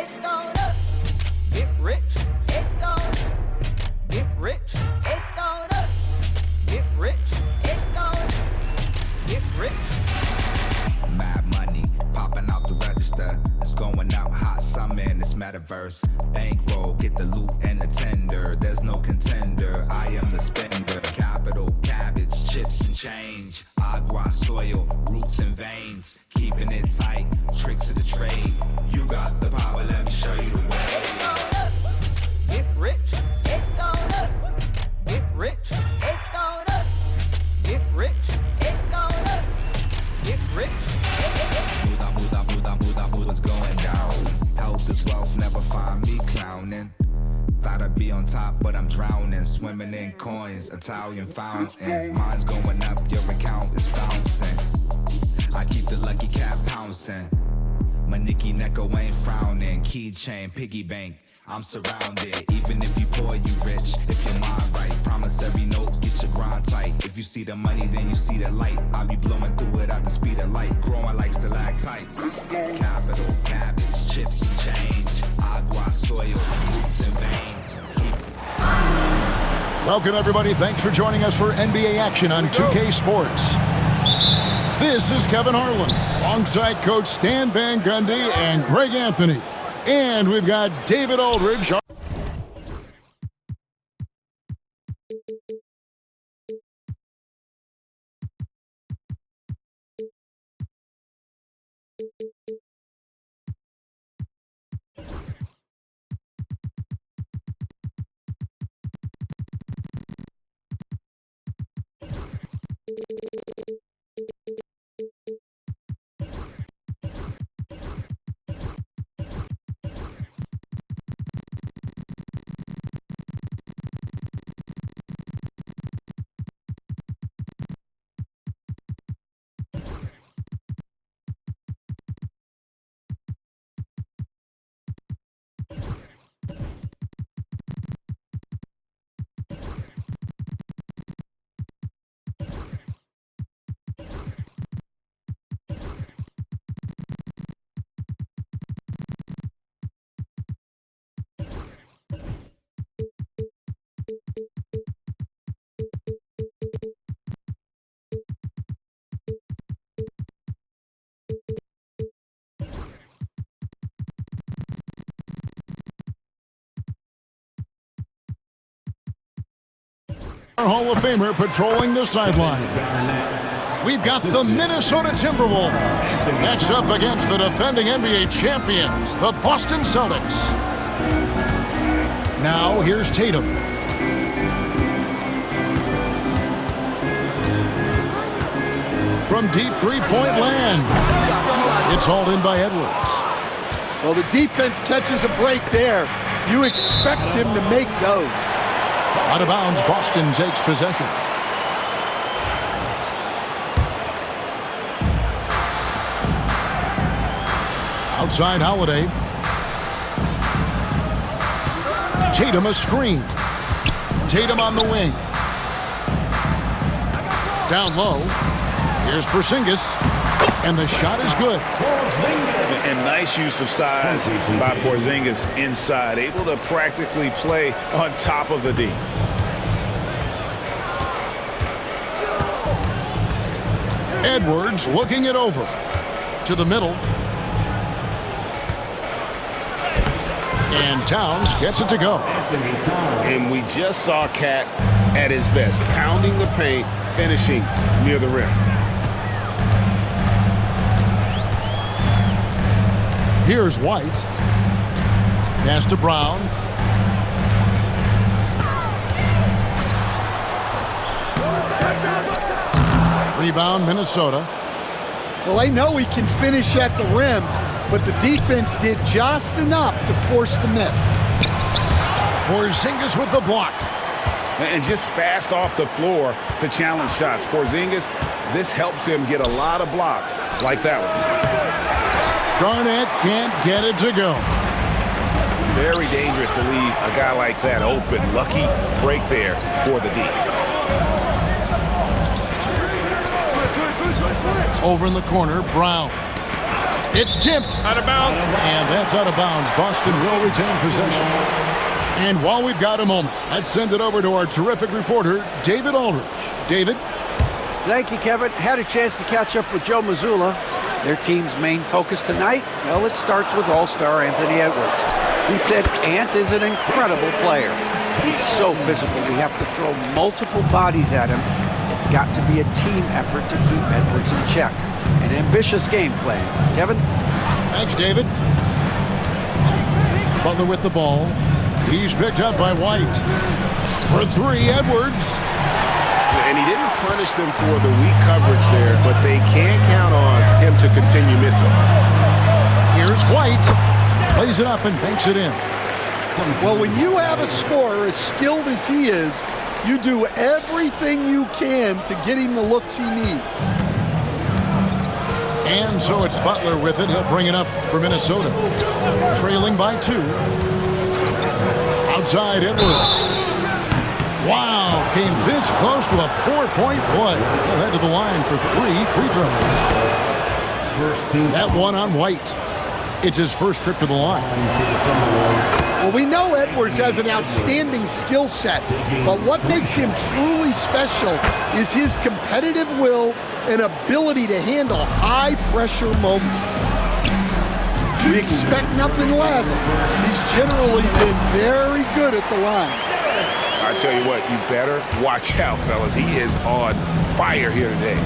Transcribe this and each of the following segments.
It's gonna get rich. It's gonna get rich. It's gonna get rich. It's gonna get rich. Mad money popping out the register. It's going out hot summer in this metaverse. Bankroll, get the loot and the tender. There's no contender. I am the spender. Capital, cabbage, chips and change. Agua, soil, roots and veins. Keeping it tight. Tricks of the trade. You got the power. Let me show you the way. It's gonna get rich. It's gonna get rich. It's gonna get rich. It's gonna get rich. What's going down? Health is wealth, never find me clowning. Thought I'd be on top, but I'm drowning. Swimming in coins, Italian fountain. Mine's going up, your account is bouncing. I keep the lucky cat pouncing. My Nicky Necko ain't frowning. Keychain, piggy bank, I'm surrounded. Even if you poor, you rich. If your mind right, promise every note, get your grind tight. If you see the money, then you see the light. I'll be blowing through it at the speed of light. Growing like stalactites. Capital, cabbage, chips and change. Agua, soil, roots and veins. Welcome, everybody. Thanks for joining us for NBA action on 2K Sports. This is Kevin Harlan, alongside Coach Stan Van Gundy and Greg Anthony. And we've got David Aldridge. Hall of Famer patrolling the sideline. We've got the Minnesota Timberwolves matched up against the defending NBA champions, the Boston Celtics. Now here's Tatum. From deep three-point land. It's hauled in by Edwards. Well, the defense catches a break there. You expect him to make those. Out of bounds, Boston takes possession. Outside Holiday. Tatum a screen. Tatum on the wing. Down low. Here's Porzingis. And the shot is good. And nice use of size by Porzingis inside, able to practically play on top of the D. Edwards looking it over. To the middle. And Towns gets it to go. And we just saw Cat at his best, pounding the paint, finishing near the rim. Here's White. Pass to Brown. Rebound, Minnesota. Well, they know he can finish at the rim, but the defense did just enough to force the miss. Porzingis with the block. And just fast off the floor to challenge shots. Porzingis, this helps him get a lot of blocks like that one. Garnett can't get it to go. Very dangerous to leave a guy like that open. Lucky break there for the D. Over in the corner, Brown. It's tipped. Out of bounds. And that's out of bounds. Boston will retain possession. And while we've got a moment, let's send it over to our terrific reporter, David Aldridge. David? Thank you, Kevin. Had a chance to catch up with Joe Mazzulla. Their team's main focus tonight, well, it starts with All-Star Anthony Edwards. He said Ant is an incredible player. He's so physical. We have to throw multiple bodies at him. It's got to be a team effort to keep Edwards in check. An ambitious game plan. Kevin? Thanks, David. Butler with the ball. He's picked up by White. For three, Edwards. And he didn't punish them for the weak coverage there, but they can't count on him to continue missing. Here's White. Plays it up and banks it in. Well, when you have a scorer as skilled as he is, you do everything you can to get him the looks he needs. And so it's Butler with it. He'll bring it up for Minnesota. Trailing by 2. Outside Edwards. Wow, came this close to a 4-point play. He'll head to the line for 3 free throws. That one on White. It's his first trip to the line. Well, we know Edwards has an outstanding skill set, but what makes him truly special is his competitive will and ability to handle high-pressure moments. We expect nothing less. He's generally been very good at the line. I tell you what, you better watch out, fellas. He is on fire here today.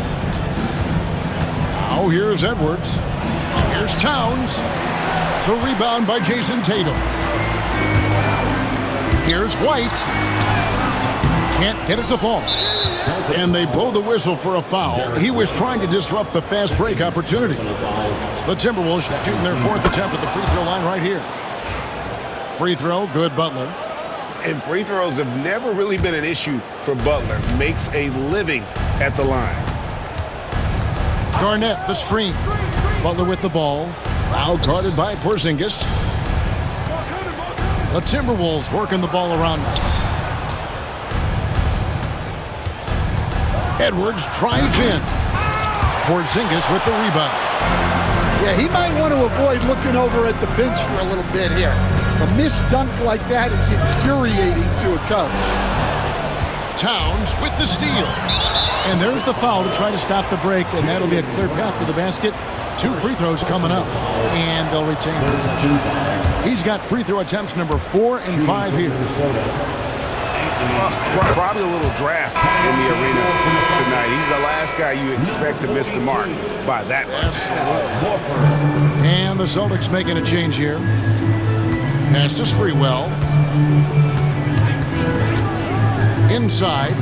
Now here's Edwards. Here's Towns. The rebound by Jason Tatum. Here's White. Can't get it to fall. And they blow the whistle for a foul. He was trying to disrupt the fast break opportunity. The Timberwolves shooting their 4th attempt at the free throw line right here. Free throw, good, Butler. And free throws have never really been an issue for Butler. Makes a living at the line. Garnett, the screen. Butler with the ball. Now guarded by Porzingis. The Timberwolves working the ball around now. Edwards drives in. Porzingis with the rebound. Yeah, he might want to avoid looking over at the bench for a little bit here. A missed dunk like that is infuriating to a coach. Towns with the steal. And there's the foul to try to stop the break, and that'll be a clear path to the basket. 2 free throws coming up, and they'll retain possession. He's got free throw attempts number 4 and 5 here. Probably a little draft in the arena tonight. He's the last guy you expect to miss the mark by that much. And the Celtics making a change here. Pass to Sprewell. Inside,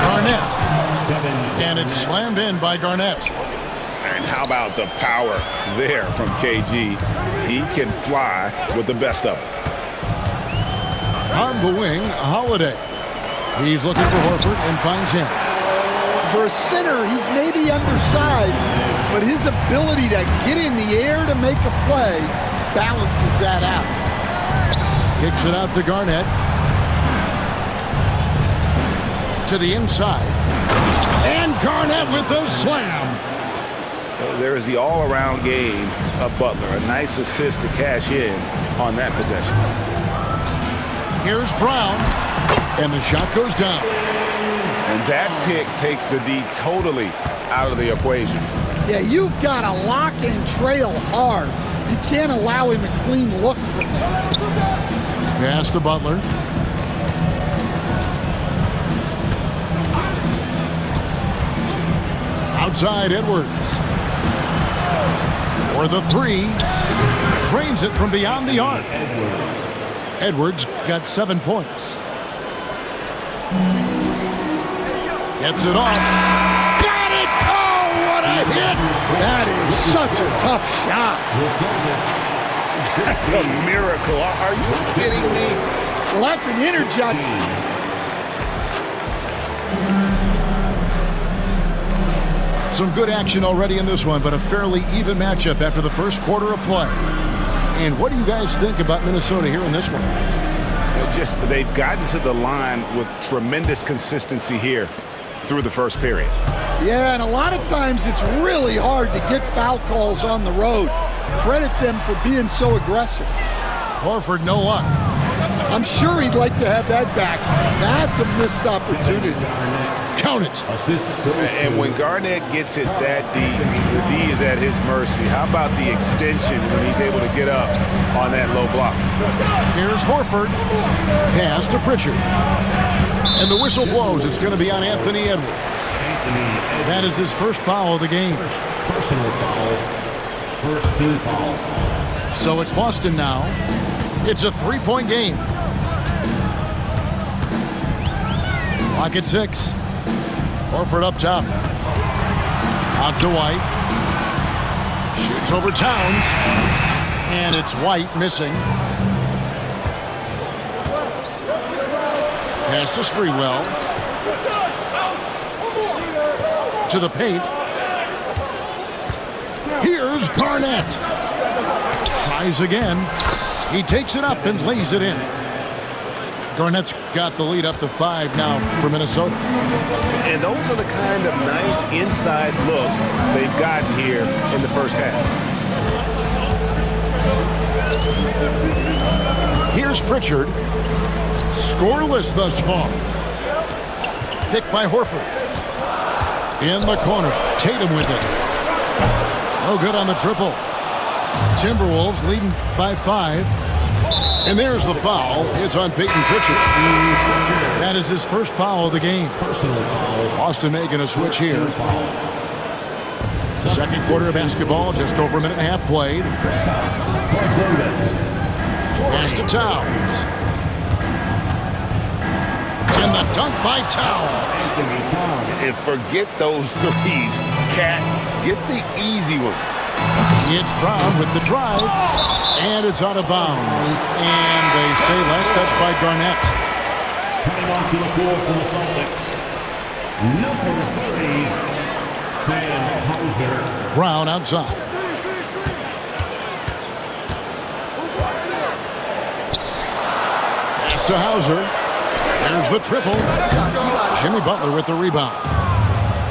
Garnett. And it's slammed in by Garnett. And how about the power there from KG? He can fly with the best of them. On the wing, Holiday. He's looking for Horford and finds him. For a center, he's maybe undersized, but his ability to get in the air to make a play balances that out. Kicks it out to Garnett. To the inside. And Garnett with the slam. There is the all-around game of Butler. A nice assist to cash in on that possession. Here's Brown. And the shot goes down. And that pick takes the D totally out of the equation. Yeah, you've got to lock and trail hard. You can't allow him a clean look from that. Pass to Butler. Outside Edwards. For the 3. Drains it from beyond the arc. Edwards got 7 points. Gets it off. Got it! Oh, what a hit! That is such a tough shot. That's a miracle. Are you kidding me? Well, that's an interjection. Some good action already in this one, but a fairly even matchup after the first quarter of play. And what do you guys think about Minnesota here in this one? They've gotten to the line with tremendous consistency here. through the first period. Yeah, and a lot of times it's really hard to get foul calls on the road. Credit them for being so aggressive. Horford, no luck. I'm sure he'd like to have that back. That's a missed opportunity. Count it. And when Garnett gets it that deep, the D is at his mercy. How about the extension when he's able to get up on that low block? Here's Horford. Pass to Pritchard. And the whistle blows. It's going to be on Anthony Edwards. That is his first foul of the game. Personal foul. First team foul. So it's Boston now. It's a three-point game. Clock at 6. Horford up top. Out to White. Shoots over Towns. And it's White missing. Pass to Sprewell. To the paint. Here's Garnett. Tries again. He takes it up and lays it in. Garnett's got the lead up to 5 now for Minnesota. And those are the kind of nice inside looks they've gotten here in the first half. Here's Pritchard. Scoreless thus far. Picked by Horford. In the corner. Tatum with it. No good on the triple. Timberwolves leading by 5. And there's the foul. It's on Peyton Pritchard. That is his first foul of the game. Boston making a switch here. Second quarter of basketball, just over a minute and a half played. Pass to Towns. And the dunk by Towns. And forget those threes. Cat, get the easy ones. It's Brown with the drive, and it's out of bounds. And they say last touch by Garnett. Coming onto the floor for the Celtics, number 30, Sam Hauser. Brown outside. Pass to Hauser. There's the triple. Jimmy Butler with the rebound.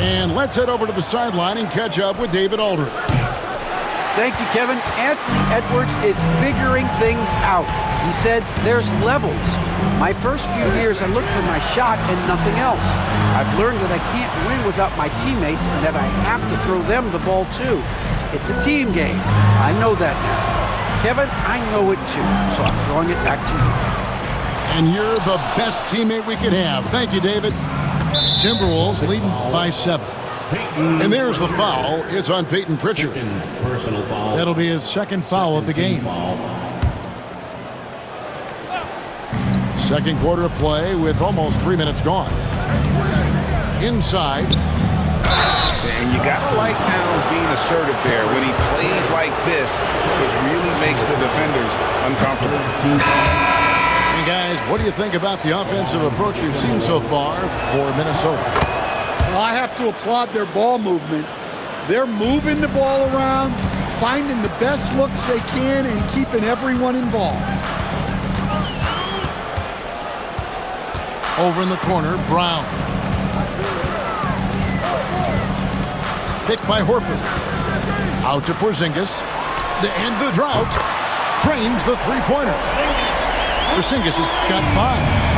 And let's head over to the sideline and catch up with David Aldridge. Thank you, Kevin. Anthony Edwards is figuring things out. He said there's levels. My first few years, I looked for my shot and nothing else. I've learned that I can't win without my teammates and that I have to throw them the ball too. It's a team game. I know that now. Kevin, I know it too, so I'm throwing it back to you. And you're the best teammate we could have. Thank you, David. Timberwolves leading by 7. And there's the foul. It's on Peyton Pritchard. Personal foul. That'll be his second foul of the game. Second quarter of play with almost 3 minutes gone. Inside. And you got to like Towns being assertive there. When he plays like this, it really makes the defenders uncomfortable. Hey guys, what do you think about the offensive approach we've seen so far for Minnesota? Well, I have to applaud their ball movement. They're moving the ball around, finding the best looks they can, and keeping everyone involved. Over in the corner, Brown. Picked by Horford. Out to Porzingis. And the drought trains the three-pointer. Porzingis has got 5.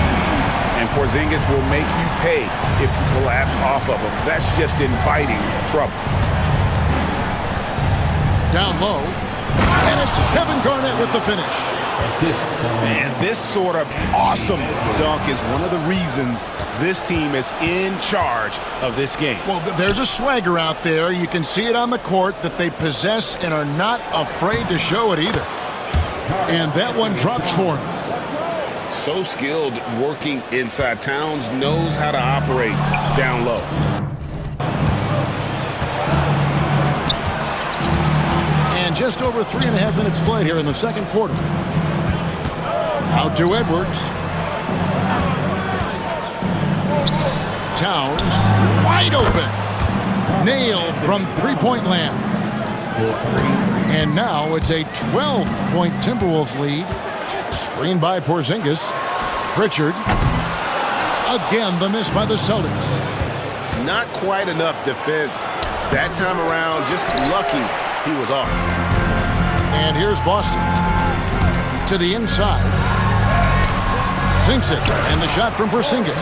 And Porzingis will make you pay if you collapse off of him. That's just inviting trouble. Down low. And it's Kevin Garnett with the finish. And this sort of awesome dunk is one of the reasons this team is in charge of this game. Well, there's a swagger out there. You can see it on the court that they possess and are not afraid to show it either. And that one drops for him. So skilled working inside. Towns knows how to operate down low. And just over 3.5 minutes played here in the second quarter. Out to Edwards. Towns wide open. Nailed from three-point land. And now it's a 12-point Timberwolves lead. Screened by Porzingis. Pritchard. Again, the miss by the Celtics. not quite enough defense that time around. Just lucky he was off. And here's Boston. To the inside. Sinks it. And the shot from Porzingis.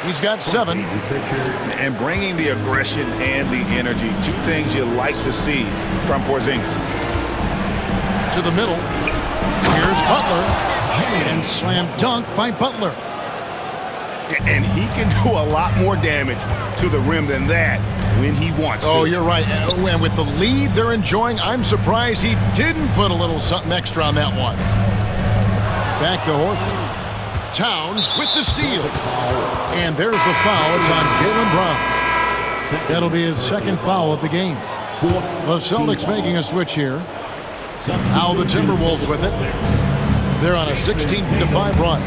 He's got 7. And bringing the aggression and the energy. 2 things you like to see from Porzingis. To the middle. Here's Butler. And slam dunk by Butler. And he can do a lot more damage to the rim than that when he wants to. Oh, you're right. And with the lead they're enjoying, I'm surprised he didn't put a little something extra on that one. Back to Horford. Towns with the steal. And there's the foul. It's on Jaylen Brown. That'll be his 2nd foul of the game. The Celtics making a switch here. Now the Timberwolves with it. They're on a 16-5 run.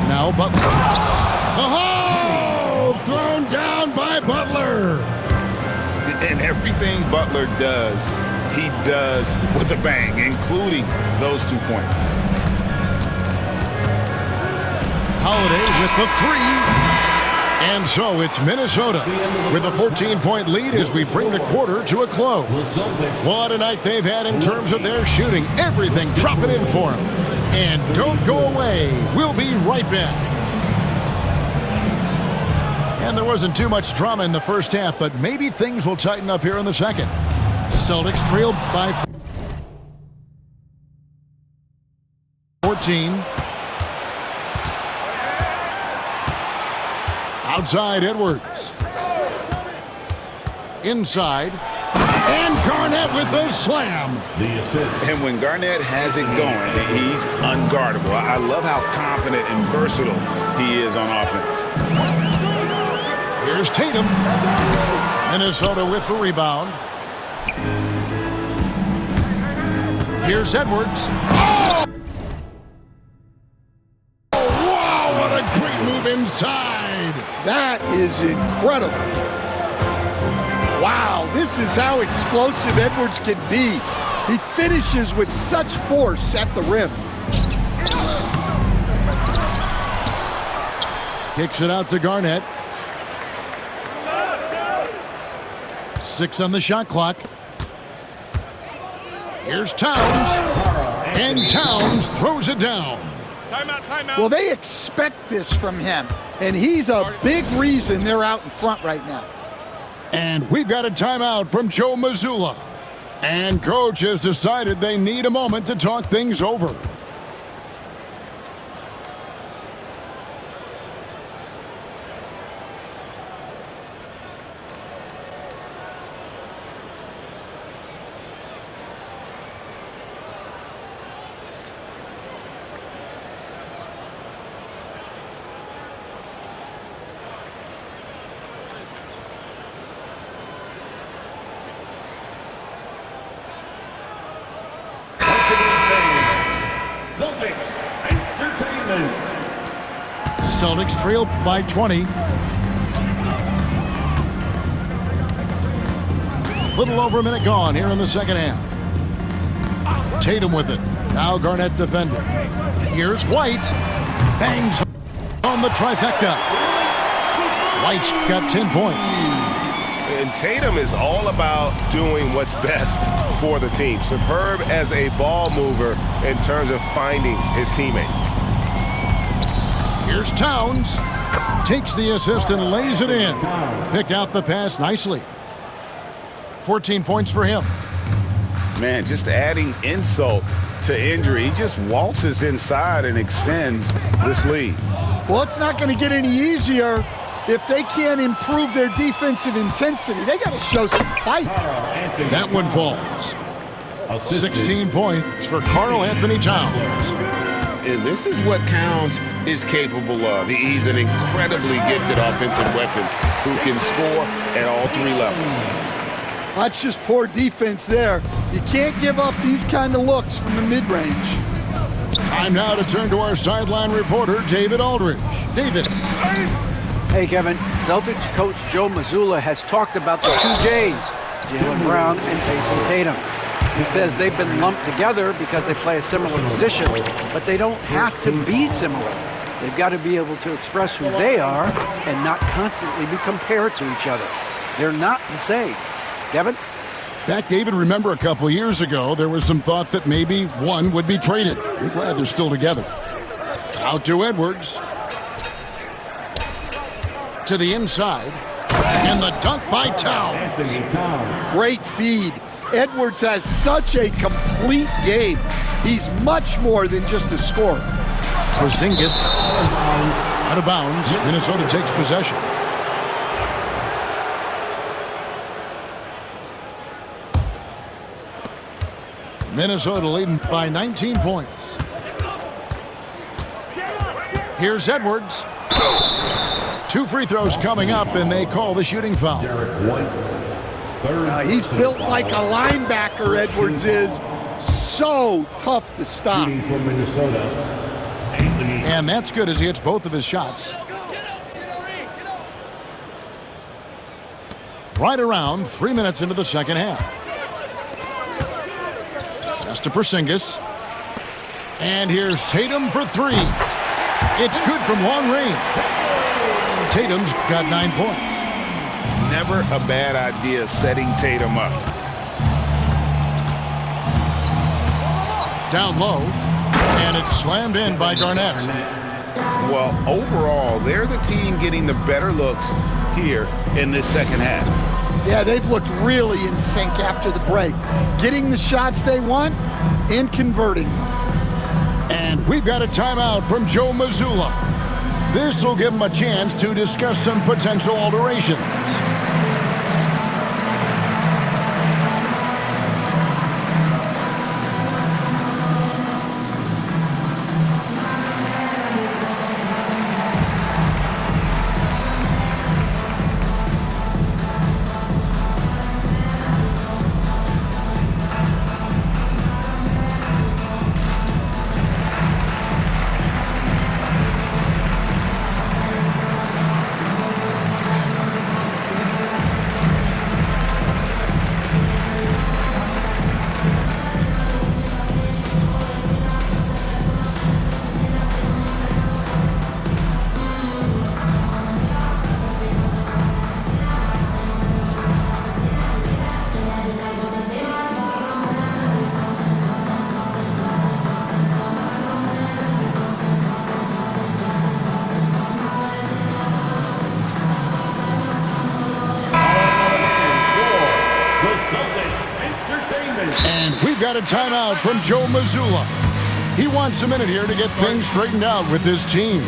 Now Butler. Oh! Thrown down by Butler. And everything Butler does, he does with a bang, including those 2 points. Holiday with the 3. And so it's Minnesota with a 14-point lead as we bring the quarter to a close. What a night they've had in terms of their shooting. Everything dropping in for them. And don't go away. We'll be right back. And there wasn't too much drama in the first half, but maybe things will tighten up here in the second. Celtics trailed by 14. Outside Edwards. Inside. And Garnett with the slam. The assist. And when Garnett has it going, he's unguardable. I love how confident and versatile he is on offense. Here's Tatum. Minnesota with the rebound. Here's Edwards. Oh! Wow, what a great move inside. That is incredible. Wow, this is how explosive Edwards can be. He finishes with such force at the rim. Kicks it out to Garnett. 6 on the shot clock. Here's Towns. And Towns throws it down. Timeout. Well, they expect this from him, and he's a big reason they're out in front right now. And we've got a timeout from Joe Mazzulla. And coach has decided they need a moment to talk things over. Celtics trail by 20. Little over a minute gone here in the second half. Tatum with it. Now Garnett defender. Here's White. Bangs on the trifecta. White's got 10 points. And Tatum is all about doing what's best for the team. Superb as a ball mover in terms of finding his teammates. Here's Towns. Takes the assist and lays it in. Picked out the pass nicely. 14 points for him. Man, just adding insult to injury. He just waltzes inside and extends this lead. Well, it's not going to get any easier if they can't improve their defensive intensity. They got to show some fight. That one falls. 16 points for Karl Anthony Towns. And this is what Towns is capable of. He's an incredibly gifted offensive weapon who can score at all 3 levels. That's just poor defense there. You can't give up these kind of looks from the mid-range. Time now to turn to our sideline reporter, David Aldridge. David. Hey, Kevin. Celtics coach Joe Mazzulla has talked about the 2 Js, Jaylen Brown and Jason Tatum. He says they've been lumped together because they play a similar position, but they don't have to be similar. They've got to be able to express who they are and not constantly be compared to each other. They're not the same. Kevin? In fact, David, remember a couple years ago, there was some thought that maybe one would be traded. We're glad they're still together. Out to Edwards. To the inside. And the dunk by Tau. Great feed. Edwards has such a complete game. He's much more than just a scorer. Porzingis out of bounds. Minnesota takes possession. Minnesota leading by 19 points. Here's Edwards. 2 free throws coming up, and they call the shooting foul. He's built like a linebacker, Edwards is. So tough to stop. From Minnesota, Anthony. And that's good as he hits both of his shots. Right around 3 minutes into the second half. Pass to Porzingis. And here's Tatum for 3. It's good from long range. Tatum's got 9 points. Never a bad idea setting Tatum up. Down low. And it's slammed in by Garnett. Well, overall, they're the team getting the better looks here in this second half. Yeah, they've looked really in sync after the break. Getting the shots they want and converting them. And we've got a timeout from Joe Mazzulla. This will give him a chance to discuss some potential alterations. And we've got a timeout from Joe Mazzulla. He wants a minute here to get things straightened out with his team.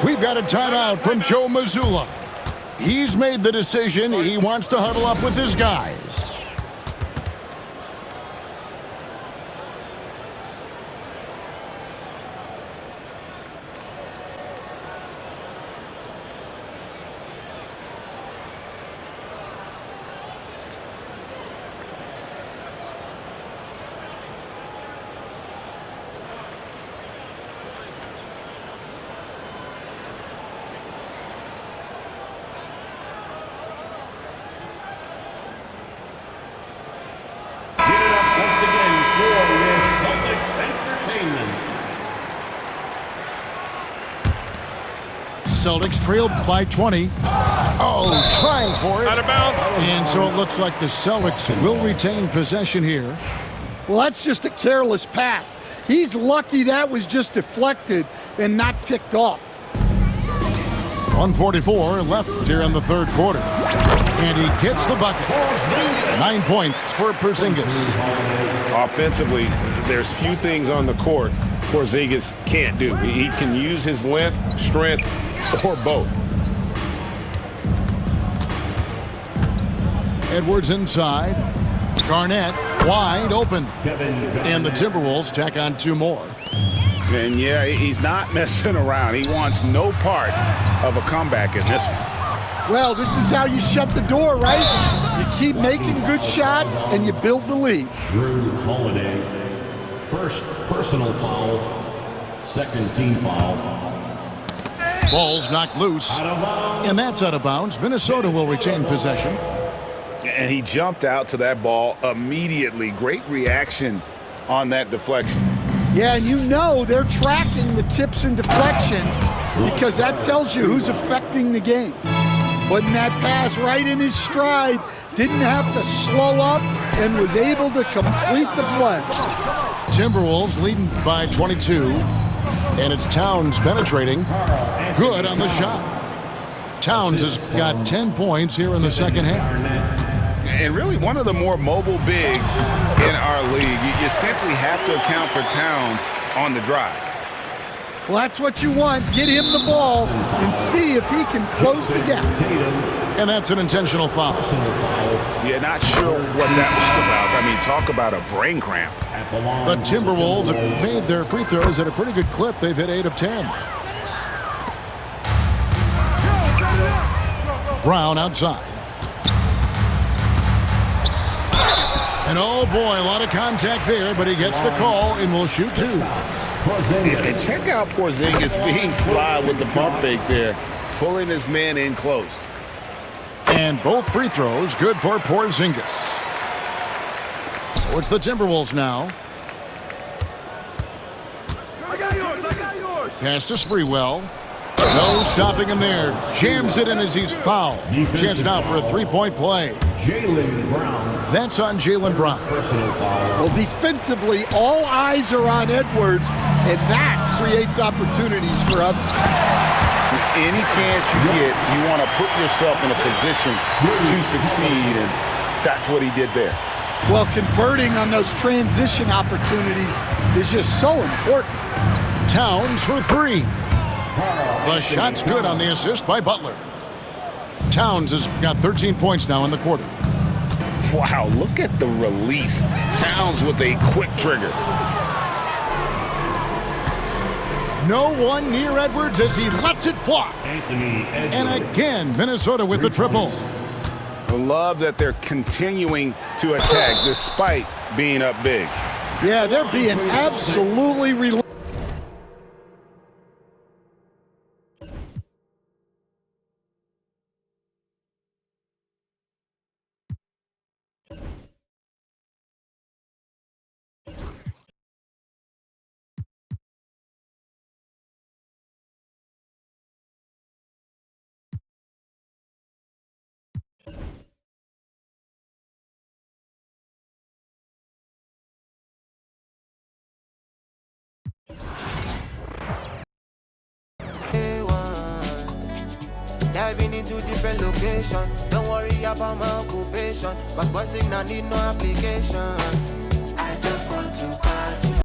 We've got a timeout from Joe Mazzulla. He's made the decision. He wants to huddle up with his guys. Celtics trailed by 20. Oh, trying for it. Out of bounds. And so it looks like the Celtics will retain possession here. Well, that's just a careless pass. He's lucky that was just deflected and not picked off. 1:44 left here in the third quarter. And he gets the bucket. 9 points for Porzingis. Offensively, there's few things on the court Porzingis can't do. He can use his length, strength, or both. Edwards inside. Garnett wide open. And the Timberwolves tack on 2 more. And yeah, he's not messing around. He wants no part of a comeback in this one. Well, this is how you shut the door, right? You keep making good shots and you build the lead. Drew Holiday, first personal foul, second team foul. Ball's knocked loose. And that's out of bounds. Minnesota will retain possession. And he jumped out to that ball immediately. Great reaction on that deflection. Yeah, and you know they're tracking the tips and deflections because that tells you who's affecting the game. Putting that pass right in his stride, didn't have to slow up, and was able to complete the play. Timberwolves leading by 22, and it's Towns penetrating. Good on the shot. Towns has got 10 points here in the second half. And really one of the more mobile bigs in our league. You simply have to account for Towns on the drive. Well, that's what you want. Get him the ball and see if he can close the gap. And that's an intentional foul. Yeah, not sure what that was about. I mean, talk about a brain cramp. The Timberwolves have made their free throws at a pretty good clip. They've hit 8 of 10. Brown outside. And oh boy, a lot of contact there, but he gets the call and will shoot 2. And check out Porzingis being sly with the bump fake there, pulling his man in close. And both free throws good for Porzingis. So it's the Timberwolves now. I got yours. Pass to Sprewell. No stopping him there. Jams it in as he's fouled. Chance now for a 3-point play. Jaylen Brown. That's on Jaylen Brown. Personal foul. Well, defensively, all eyes are on Edwards, and that creates opportunities for others. Any chance you get, you want to put yourself in a position to succeed, and that's what he did there. Well, converting on those transition opportunities is just so important. Towns for 3. The shot's good on the assist by Butler. Towns has got 13 points now in the quarter. Wow, look at the release. Towns with a quick trigger. No one near Edwards as he lets it fly. Anthony Edwards. And again, Minnesota with the triple. I love that they're continuing to attack despite being up big. Yeah, they're being absolutely relentless. Diving into different location. Don't worry about my occupation. Cause boy signal need no application.